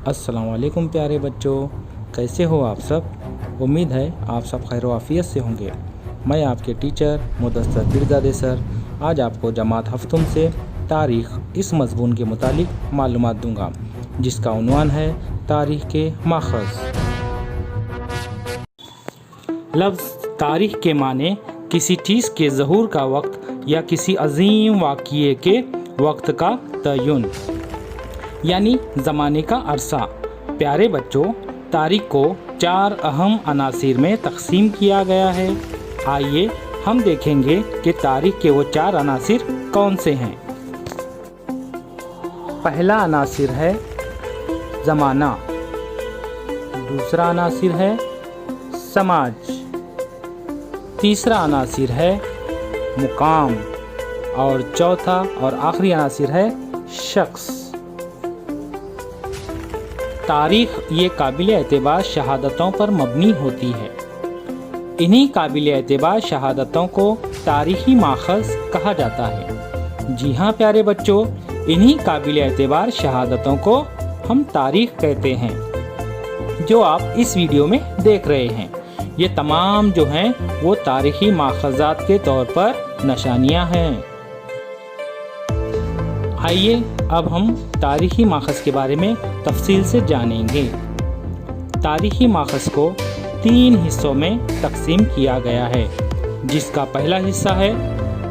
अस्सलाम वालेकुम प्यारे बच्चों, कैसे हो आप सब। उम्मीद है आप सब खैर आफियत से होंगे। मैं आपके टीचर मुदस्सर पीरज़ादे सर आज आपको जमात हफ्तुम से तारीख़ इस मज़मून के मुतालिक मालूमात दूंगा, जिसका उन्वान है तारीख़ के माखज़। लफ्ज़ तारीख़ के माने किसी चीज़ के ज़हूर का वक्त या किसी अजीम वाक़ये के वक्त का तयन, यानी ज़माने का अरसा। प्यारे बच्चों, तारीख़ को 4 अहम अनासिर में तक़सीम किया गया है। आइए हम देखेंगे कि तारीख़ के वो 4 अनासिर कौन से हैं। पहला अनासिर है ज़माना, दूसरा अनासिर है समाज, तीसरा अनासिर है मुकाम और चौथा और आखिरी अनासिर है शख्स। तारीख़ ये काबिल एतबार शहादतों पर मबनी होती है। इन्हीं काबिल एतबार शहादतों को तारीख़ी माखज़ कहा जाता है। जी हाँ प्यारे बच्चों, इन्हीं काबिल एतबार शहादतों को हम तारीख़ कहते हैं, जो आप इस वीडियो में देख रहे हैं। ये तमाम जो हैं वो तारीख़ी माखज़ात के तौर पर निशानियाँ हैं। आइए अब हम तारीख़ी माखज़ के बारे में तफसील से जानेंगे। तारीख़ी माखज़ को 3 हिस्सों में तकसीम किया गया है, जिसका पहला हिस्सा है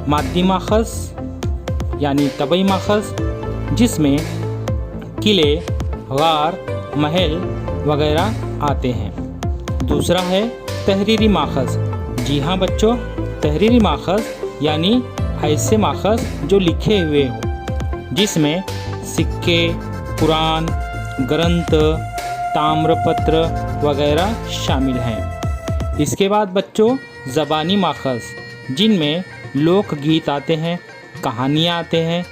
मादी माखज़ यानी तबई माखज़, जिसमें किले, गार, महल वगैरह आते हैं। दूसरा है तहरीरी माखज़। जी हाँ बच्चों, तहरीरी माखज़ यानी ऐसे माखज़ जो लिखे हुए हों, जिसमें सिक्के, कुरान, ग्रंथ, ताम्रपत्र वगैरह शामिल हैं। इसके बाद बच्चों ज़बानी माखज़, जिनमें लोकगीत आते हैं, कहानियाँ आते हैं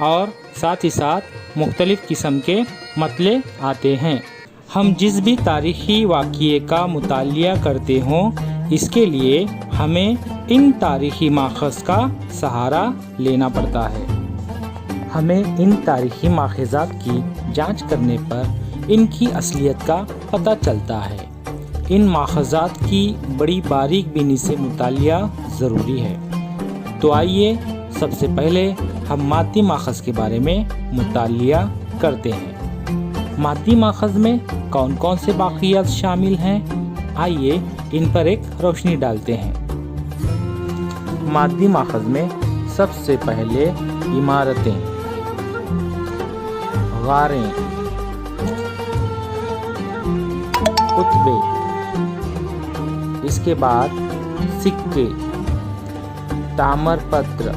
और साथ ही साथ मुख्तलिफ़ किस्म के मतले आते हैं। हम जिस भी तारीख़ी वाक़ये का मुतालिया करते हों, इसके लिए हमें इन तारीख़ी माखज़ का सहारा लेना पड़ता है। हमें इन तारीख़ी माखज़ात की जांच करने पर इनकी असलियत का पता चलता है। इन माखज़ात की बड़ी बारीक बीनी से मुतालिया ज़रूरी है। तो आइए सबसे पहले हम मादी माखज़ के बारे में मुतालिया करते हैं। मादी माखज़ में कौन कौन से बाक़ियात शामिल हैं, आइए इन पर एक रोशनी डालते हैं। मादी माखज़ में सबसे पहले इमारतें, गारें, कुतबे, इसके बाद सिक्के, ताम्रपत्र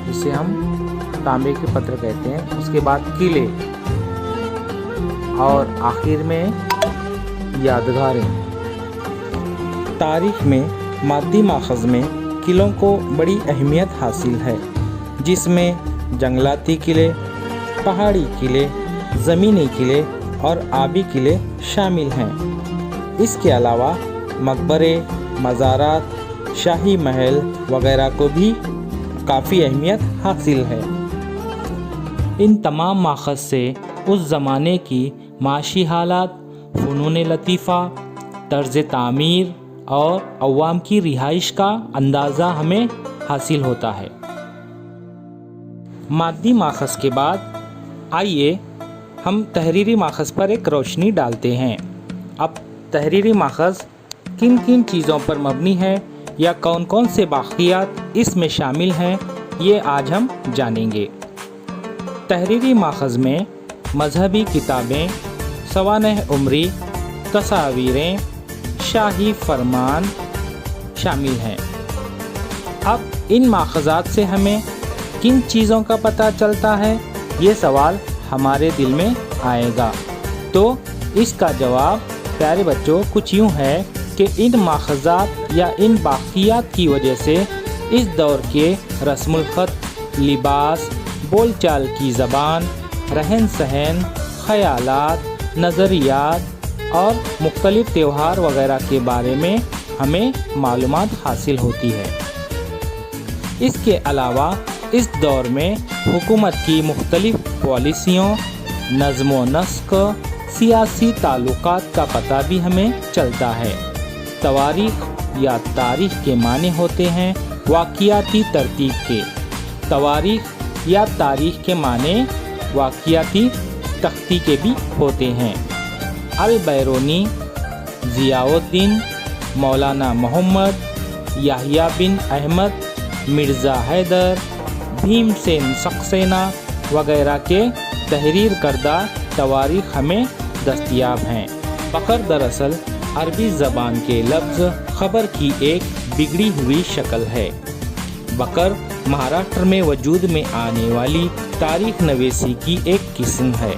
जिसे हम तांबे के पत्र कहते हैं, उसके बाद किले और आखिर में यादगारें। तारीख़ में मादी माखज़ में किलों को बड़ी अहमियत हासिल है, जिसमें जंगलाती किले, पहाड़ी किले, ज़मीनी किले और आबी किले शामिल हैं। इसके अलावा मकबरे, मज़ारात, शाही महल वगैरह को भी काफ़ी अहमियत हासिल है। इन तमाम माखज़ से उस ज़माने की माशी हालात, फ़नून लतीफ़ा, तर्ज़ तामीर और अवाम की रिहाइश का अंदाज़ा हमें हासिल होता है। मादी माखज़ के बाद आइए हम तहरीरी माखज़ पर एक रोशनी डालते हैं। अब तहरीरी माखज़ किन किन चीज़ों पर मबनी है या कौन कौन से बाक़ियात इसमें शामिल हैं, ये आज हम जानेंगे। तहरीरी माखज़ में मजहबी किताबें, सवानह उमरी, तस्वीरें, शाही फरमान शामिल हैं। अब इन माखज़ात से हमें किन चीज़ों का पता चलता है, ये सवाल हमारे दिल में आएगा। तो इसका जवाब प्यारे बच्चों कुछ यूँ है कि इन माखज़ात या इन बाक़ियात की वजह से इस दौर के रस्मुल ख़त, लिबास, बोलचाल की ज़बान, रहन सहन, ख़यालात, नज़रियात और मुख्तलिफ़ त्योहार वगैरह के बारे में हमें मालूमात हासिल होती है। इसके अलावा इस दौर में हुकूमत की मुख्तलिफ़ पॉलिसियों, नज़्म व नस्क सियासी ताल्लुकात का पता भी हमें चलता है। तवारीख या तारीख के माने होते हैं वाक़ियाती तरतीब के। तवारीख या तारीख के माने वाक़ियाती तख्ती के भी होते हैं। अल-बैरूनी, ज़ियाउद्दीन, मौलाना मोहम्मद, याहिया बिन अहमद, मिर्ज़ा हैदर, भीमसेन सक्सेना वगैरह के तहरीर करदा तवारीख हमें दस्तयाब हैं। बकर दरअसल अरबी ज़बान के लफ्ज़ ख़बर की एक बिगड़ी हुई शक्ल है। बकर महाराष्ट्र में वजूद में आने वाली तारीख़ नवीसी की एक किस्म है।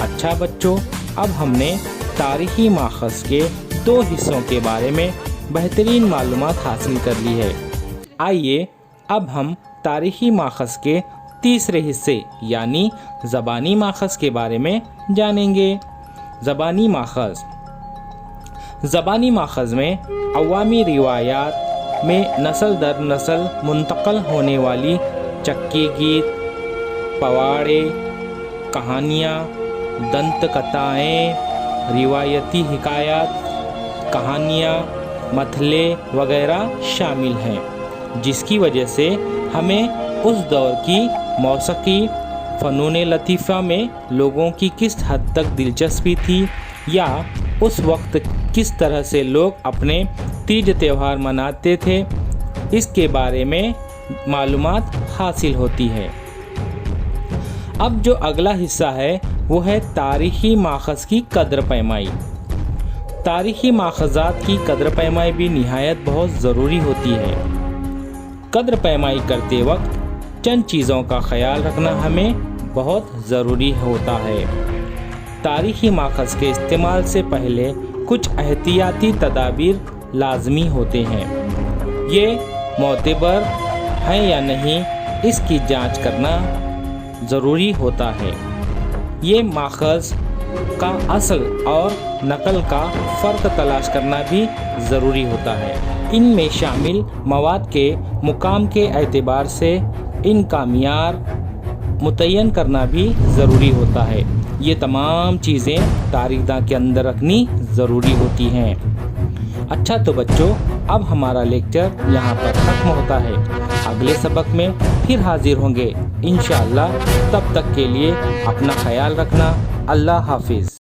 अच्छा बच्चों, अब हमने तारीख़ी माखज़ के 2 हिस्सों के बारे में बेहतरीन मालूमात हासिल कर ली है। आइए अब हम तारीख़ी माखज़ के तीसरे हिस्से यानी ज़बानी माखज़ के बारे में जानेंगे। ज़बानी माखज़। ज़बानी माखज़ में अवामी रिवायात में नस्ल दर नस्ल मुंतक़ल होने वाली चक्की गीत, पवाड़े, कहानियाँ, दंत कथाएँ, रिवायती हिकायत, कहानियाँ, मथले वगैरह शामिल हैं, जिसकी वजह से हमें उस दौर की मौसीकी फ़नून लतीफ़ा में लोगों की किस हद तक दिलचस्पी थी या उस वक्त किस तरह से लोग अपने तीज त्यौहार मनाते थे, इसके बारे में मालूमात हासिल होती है। अब जो अगला हिस्सा है वो है तारीख़ी माखज़ की कद्र पैमाई। तारीख़ी माखज़ात की कद्र पैमाई भी निहायत बहुत ज़रूरी होती है। कद्र पैमाई करते वक्त चंद चीज़ों का ख्याल रखना हमें बहुत ज़रूरी होता है। तारीख़ी माखज़ के इस्तेमाल से पहले कुछ एहतियाती तदाबीर लाजमी होते हैं। ये मोतबर हैं या नहीं, इसकी जांच करना ज़रूरी होता है। ये माखज़ का असल और नकल का फ़र्क तलाश करना भी ज़रूरी होता है। इनमें शामिल मवाद के मुकाम के एतबार से इनका मियार मुतय्यन करना भी ज़रूरी होता है। ये तमाम चीज़ें तारीख़ के अंदर रखनी ज़रूरी होती हैं। अच्छा तो बच्चों, अब हमारा लेक्चर यहाँ पर ख़त्म होता है। अगले सबक में फिर हाज़िर होंगे इंशाअल्लाह। तब तक के लिए अपना ख्याल रखना। अल्लाह हाफिज़।